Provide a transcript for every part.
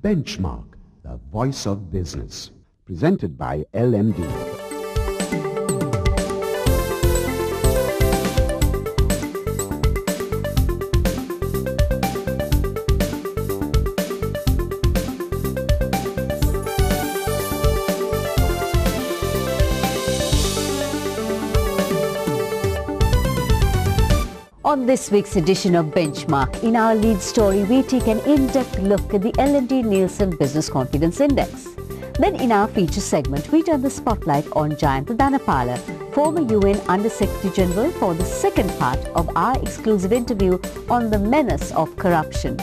Benchmark, the voice of business. Presented by LMD. On this week's edition of Benchmark, in our lead story, we take an in-depth look at the L&D Nielsen Business Confidence Index. Then in our feature segment, we turn the spotlight on Jayantha Dhanapala, former UN Under-Secretary General, for the second part of our exclusive interview on the menace of corruption.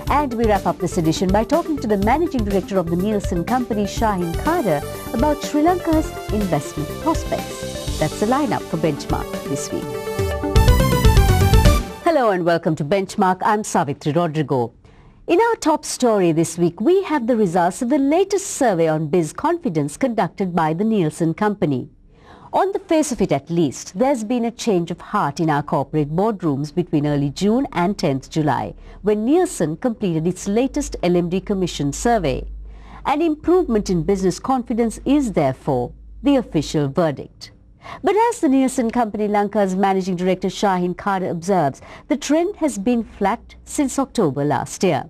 And we wrap up this edition by talking to the Managing Director of the Nielsen company, Shahin Khadr, about Sri Lanka's investment prospects. That's the lineup for Benchmark this week. Hello and welcome to Benchmark. I'm Savitri Rodrigo. In our top story this week, we have the results of the latest survey on biz confidence conducted by the Nielsen company. On the face of it at least, there's been a change of heart in our corporate boardrooms between early June and 10th July, when Nielsen completed its latest LMD Commission survey. An improvement in business confidence is therefore the official verdict. But as the Nielsen Company Lanka's Managing Director Shahin Khadr observes, the trend has been flat since October last year.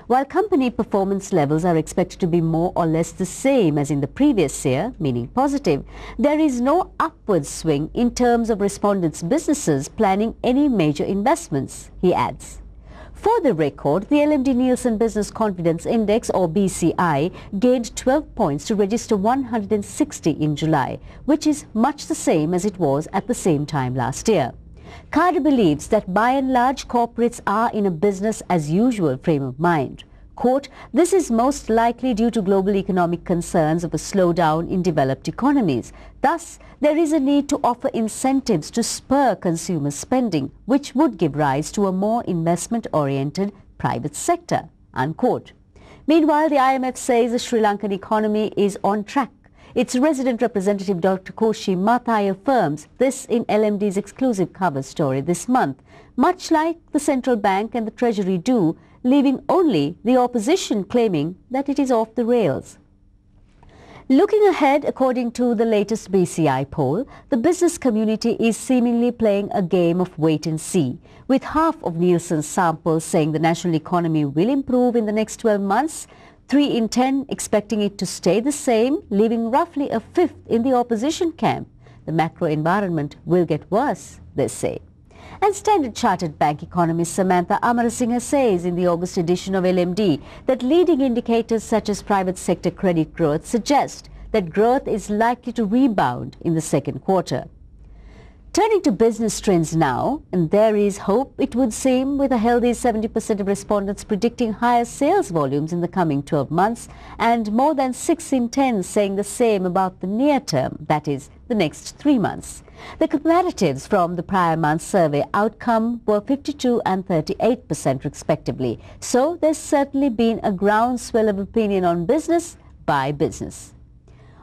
While company performance levels are expected to be more or less the same as in the previous year, meaning positive, there is no upward swing in terms of respondents' businesses planning any major investments, he adds. For the record, the LMD Nielsen Business Confidence Index, or BCI, gained 12 points to register 160 in July, which is much the same as it was at the same time last year. Khadr believes that by and large corporates are in a business as usual frame of mind. Quote, "This is most likely due to global economic concerns of a slowdown in developed economies. Thus, there is a need to offer incentives to spur consumer spending, which would give rise to a more investment-oriented private sector." Unquote. Meanwhile, the IMF says the Sri Lankan economy is on track. Its resident representative Dr. Koshi Mathai affirms this in LMD's exclusive cover story this month, much like the central bank and the Treasury do, leaving only the opposition claiming that it is off the rails. Looking ahead, according to the latest BCI poll, the business community is seemingly playing a game of wait and see, with half of Nielsen's sample saying the national economy will improve in the next 12 months, 3 in 10 expecting it to stay the same, leaving roughly a fifth in the opposition camp. The macro environment will get worse, they say. And Standard Chartered Bank economist Samantha Amarasinghe says in the August edition of LMD that leading indicators such as private sector credit growth suggest that growth is likely to rebound in the second quarter. Turning to business trends now, and there is hope, it would seem, with a healthy 70% of respondents predicting higher sales volumes in the coming 12 months and more than 6 in 10 saying the same about the near term, that is, the next 3 months. The comparatives from the prior month's survey outcome were 52% and 38% respectively, so there's certainly been a groundswell of opinion on business by business.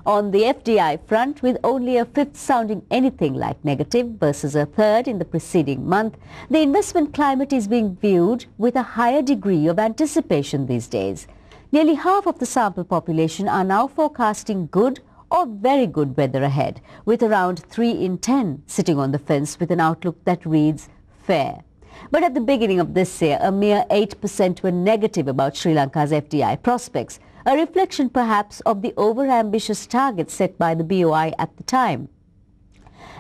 On the FDI front, with only a fifth sounding anything like negative versus a third in the preceding month, the investment climate is being viewed with a higher degree of anticipation these days. Nearly half of the sample population are now forecasting good or very good weather ahead, with around 3 in 10 sitting on the fence with an outlook that reads fair. But at the beginning of this year, a mere 8% were negative about Sri Lanka's FDI prospects, a reflection perhaps of the over-ambitious targets set by the BOI at the time.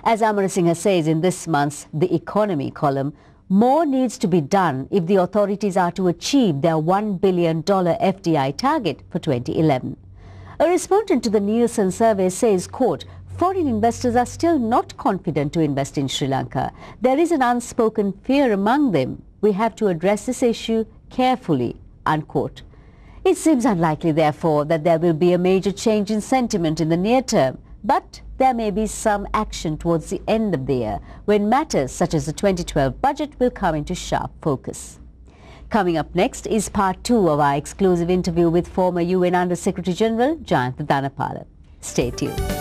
As Amarasinghe says in this month's The Economy column, more needs to be done if the authorities are to achieve their $1 billion FDI target for 2011. A respondent to the Nielsen survey says, quote, "Foreign investors are still not confident to invest in Sri Lanka. There is an unspoken fear among them. We have to address this issue carefully," unquote. It seems unlikely, therefore, that there will be a major change in sentiment in the near term, but there may be some action towards the end of the year, when matters such as the 2012 budget will come into sharp focus. Coming up next is part 2 of our exclusive interview with former UN Under-Secretary General Jayantha Dhanapala. Stay tuned.